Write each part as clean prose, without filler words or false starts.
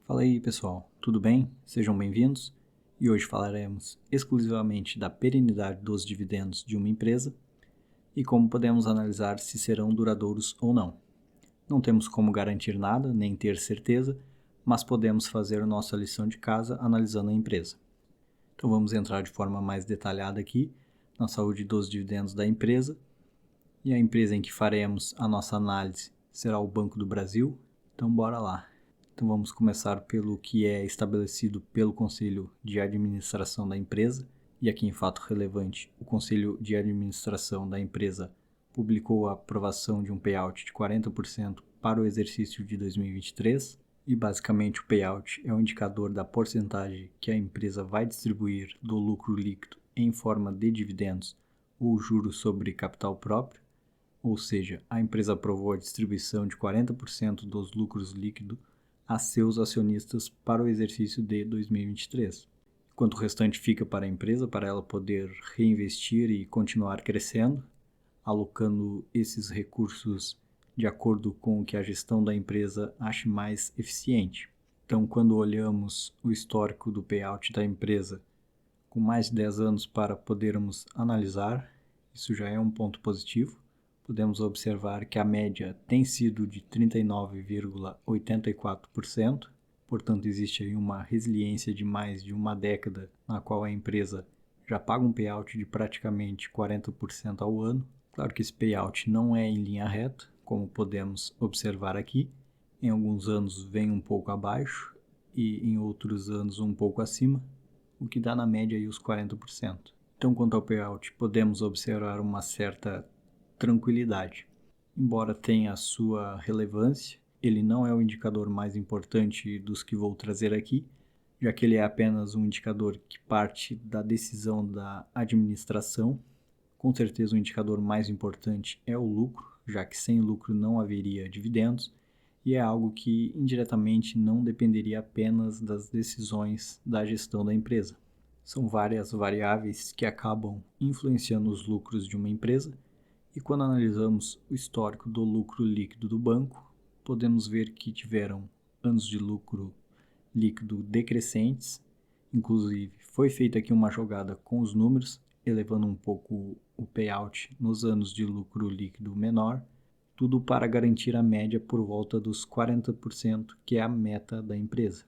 Fala aí pessoal, tudo bem? Sejam bem-vindos e hoje falaremos exclusivamente da perenidade dos dividendos de uma empresa e como podemos analisar se serão duradouros ou não. Não temos como garantir nada, nem ter certeza, mas podemos fazer nossa lição de casa analisando a empresa. Então vamos entrar de forma mais detalhada aqui na saúde dos dividendos da empresa, e a empresa em que faremos a nossa análise será o Banco do Brasil. Então bora lá. Então vamos começar pelo que é estabelecido pelo Conselho de Administração da empresa, e aqui em fato relevante, o Conselho de Administração da empresa publicou a aprovação de um payout de 40% para o exercício de 2023, e basicamente o payout é um indicador da porcentagem que a empresa vai distribuir do lucro líquido em forma de dividendos ou juros sobre capital próprio, ou seja, a empresa aprovou a distribuição de 40% dos lucros líquidos a seus acionistas para o exercício de 2023. Enquanto o restante fica para a empresa, para ela poder reinvestir e continuar crescendo, alocando esses recursos de acordo com o que a gestão da empresa ache mais eficiente. Então, quando olhamos o histórico do payout da empresa com mais de 10 anos para podermos analisar, isso já é um ponto positivo. Podemos observar que a média tem sido de 39,84%, portanto existe aí uma resiliência de mais de uma década na qual a empresa já paga um payout de praticamente 40% ao ano. Claro que esse payout não é em linha reta, como podemos observar aqui. Em alguns anos vem um pouco abaixo e em outros anos um pouco acima, o que dá na média aí os 40%. Então, quanto ao payout, podemos observar uma certa tranquilidade. Embora tenha a sua relevância, ele não é o indicador mais importante dos que vou trazer aqui, já que ele é apenas um indicador que parte da decisão da administração. Com certeza o indicador mais importante é o lucro, já que sem lucro não haveria dividendos, e é algo que indiretamente não dependeria apenas das decisões da gestão da empresa. São várias variáveis que acabam influenciando os lucros de uma empresa, e quando analisamos o histórico do lucro líquido do banco, podemos ver que tiveram anos de lucro líquido decrescentes. Inclusive, foi feita aqui uma jogada com os números, elevando um pouco o payout nos anos de lucro líquido menor, tudo para garantir a média por volta dos 40%, que é a meta da empresa.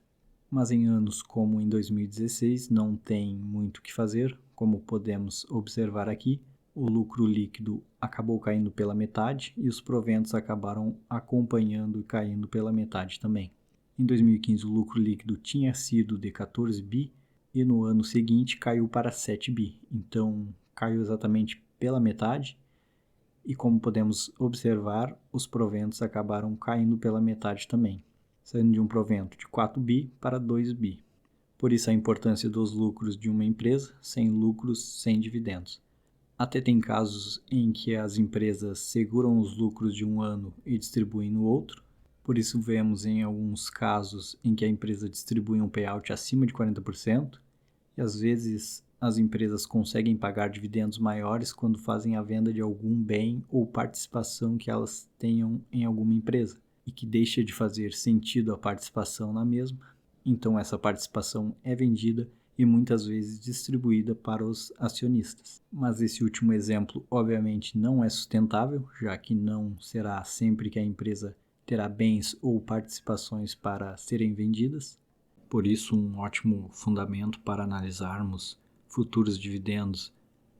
Mas em anos como em 2016 não tem muito o que fazer, como podemos observar aqui. O lucro líquido acabou caindo pela metade e os proventos acabaram acompanhando e caindo pela metade também. Em 2015 o lucro líquido tinha sido de 14 bi e no ano seguinte caiu para 7 bi, então caiu exatamente pela metade, e como podemos observar, os proventos acabaram caindo pela metade também, saindo de um provento de 4 bi para 2 bi. Por isso a importância dos lucros de uma empresa, sem lucros, sem dividendos. Até tem casos em que as empresas seguram os lucros de um ano e distribuem no outro. Por isso vemos em alguns casos em que a empresa distribui um payout acima de 40%, e às vezes as empresas conseguem pagar dividendos maiores quando fazem a venda de algum bem ou participação que elas tenham em alguma empresa e que deixa de fazer sentido a participação na mesma. Então essa participação é vendida e muitas vezes distribuída para os acionistas. Mas esse último exemplo obviamente não é sustentável, já que não será sempre que a empresa terá bens ou participações para serem vendidas. Por isso, um ótimo fundamento para analisarmos futuros dividendos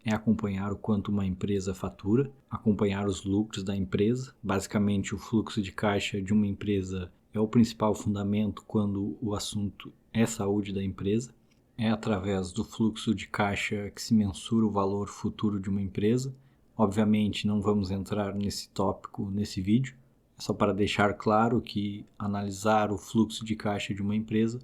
é acompanhar o quanto uma empresa fatura, acompanhar os lucros da empresa. Basicamente, o fluxo de caixa de uma empresa é o principal fundamento quando o assunto é saúde da empresa. É através do fluxo de caixa que se mensura o valor futuro de uma empresa. Obviamente não vamos entrar nesse tópico nesse vídeo, é só para deixar claro que analisar o fluxo de caixa de uma empresa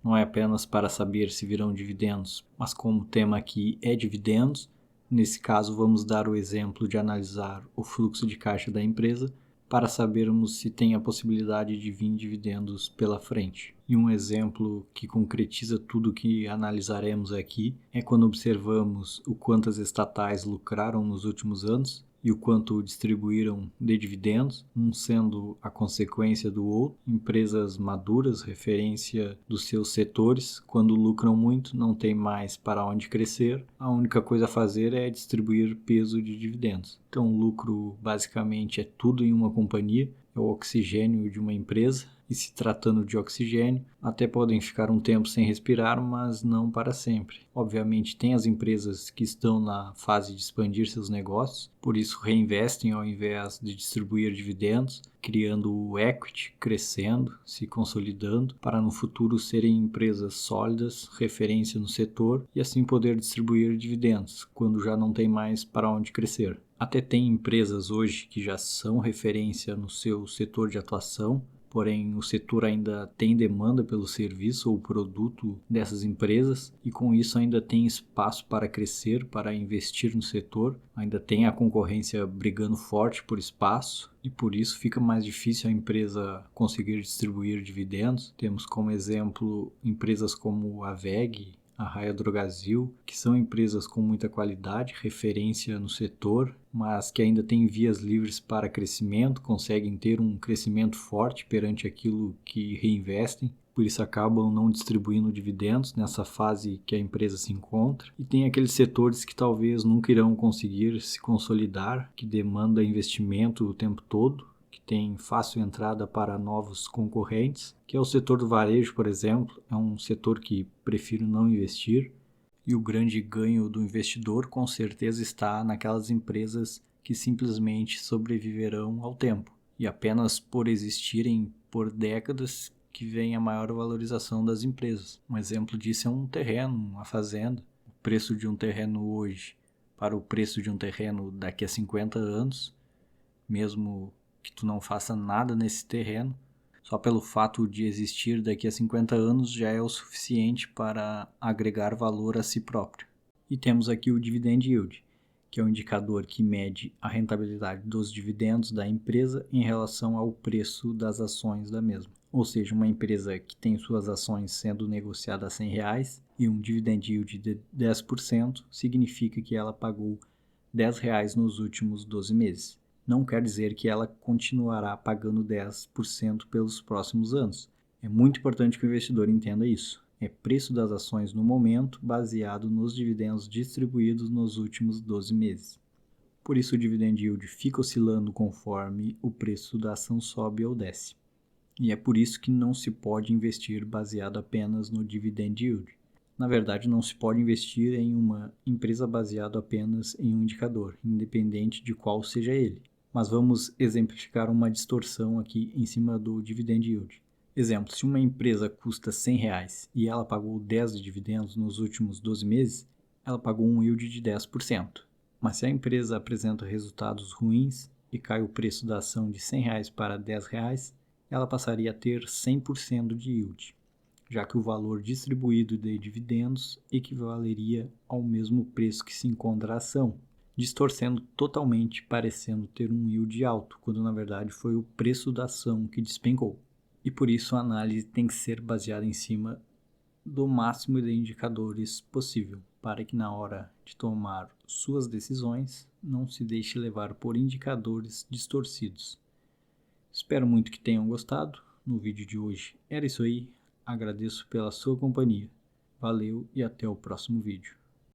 não é apenas para saber se virão dividendos, mas como o tema aqui é dividendos, nesse caso vamos dar o exemplo de analisar o fluxo de caixa da empresa para sabermos se tem a possibilidade de vir dividendos pela frente. E um exemplo que concretiza tudo o que analisaremos aqui é quando observamos o quanto as estatais lucraram nos últimos anos, e o quanto distribuíram de dividendos, um sendo a consequência do outro. Empresas maduras, referência dos seus setores, quando lucram muito, não tem mais para onde crescer, a única coisa a fazer é distribuir peso de dividendos. Então, o lucro basicamente é tudo em uma companhia, é o oxigênio de uma empresa, e se tratando de oxigênio, até podem ficar um tempo sem respirar, mas não para sempre. Obviamente, tem as empresas que estão na fase de expandir seus negócios, por isso reinvestem ao invés de distribuir dividendos, criando o equity, crescendo, se consolidando, para no futuro serem empresas sólidas, referência no setor, e assim poder distribuir dividendos, quando já não tem mais para onde crescer. Até tem empresas hoje que já são referência no seu setor de atuação, porém o setor ainda tem demanda pelo serviço ou produto dessas empresas e com isso ainda tem espaço para crescer, para investir no setor, ainda tem a concorrência brigando forte por espaço e por isso fica mais difícil a empresa conseguir distribuir dividendos. Temos como exemplo empresas como a WEG, a Raia Drogasil, que são empresas com muita qualidade, referência no setor, mas que ainda têm vias livres para crescimento, conseguem ter um crescimento forte perante aquilo que reinvestem, por isso acabam não distribuindo dividendos nessa fase que a empresa se encontra. E tem aqueles setores que talvez nunca irão conseguir se consolidar, que demanda investimento o tempo todo, que tem fácil entrada para novos concorrentes, que é o setor do varejo, por exemplo, é um setor que prefiro não investir, e o grande ganho do investidor com certeza está naquelas empresas que simplesmente sobreviverão ao tempo, e apenas por existirem por décadas que vem a maior valorização das empresas. Um exemplo disso é um terreno, uma fazenda. O preço de um terreno hoje para o preço de um terreno daqui a 50 anos, mesmo que tu não faça nada nesse terreno, só pelo fato de existir daqui a 50 anos já é o suficiente para agregar valor a si próprio. E temos aqui o Dividend Yield, que é um indicador que mede a rentabilidade dos dividendos da empresa em relação ao preço das ações da mesma. Ou seja, uma empresa que tem suas ações sendo negociadas a R$100 e um Dividend Yield de 10% significa que ela pagou R$10 nos últimos 12 meses. Não quer dizer que ela continuará pagando 10% pelos próximos anos. É muito importante que o investidor entenda isso. É preço das ações no momento, baseado nos dividendos distribuídos nos últimos 12 meses. Por isso o dividend yield fica oscilando conforme o preço da ação sobe ou desce. E é por isso que não se pode investir baseado apenas no dividend yield. Na verdade, não se pode investir em uma empresa baseado apenas em um indicador, independente de qual seja ele. Mas vamos exemplificar uma distorção aqui em cima do dividend yield. Exemplo, se uma empresa custa R$100 e ela pagou 10 de dividendos nos últimos 12 meses, ela pagou um yield de 10%. Mas se a empresa apresenta resultados ruins e cai o preço da ação de R$100 para R$10, ela passaria a ter 100% de yield, já que o valor distribuído de dividendos equivaleria ao mesmo preço que se encontra a ação, distorcendo totalmente, parecendo ter um yield alto, quando na verdade foi o preço da ação que despencou. E por isso a análise tem que ser baseada em cima do máximo de indicadores possível, para que na hora de tomar suas decisões não se deixe levar por indicadores distorcidos. Espero muito que tenham gostado. No vídeo de hoje era isso aí. Agradeço pela sua companhia. Valeu e até o próximo vídeo.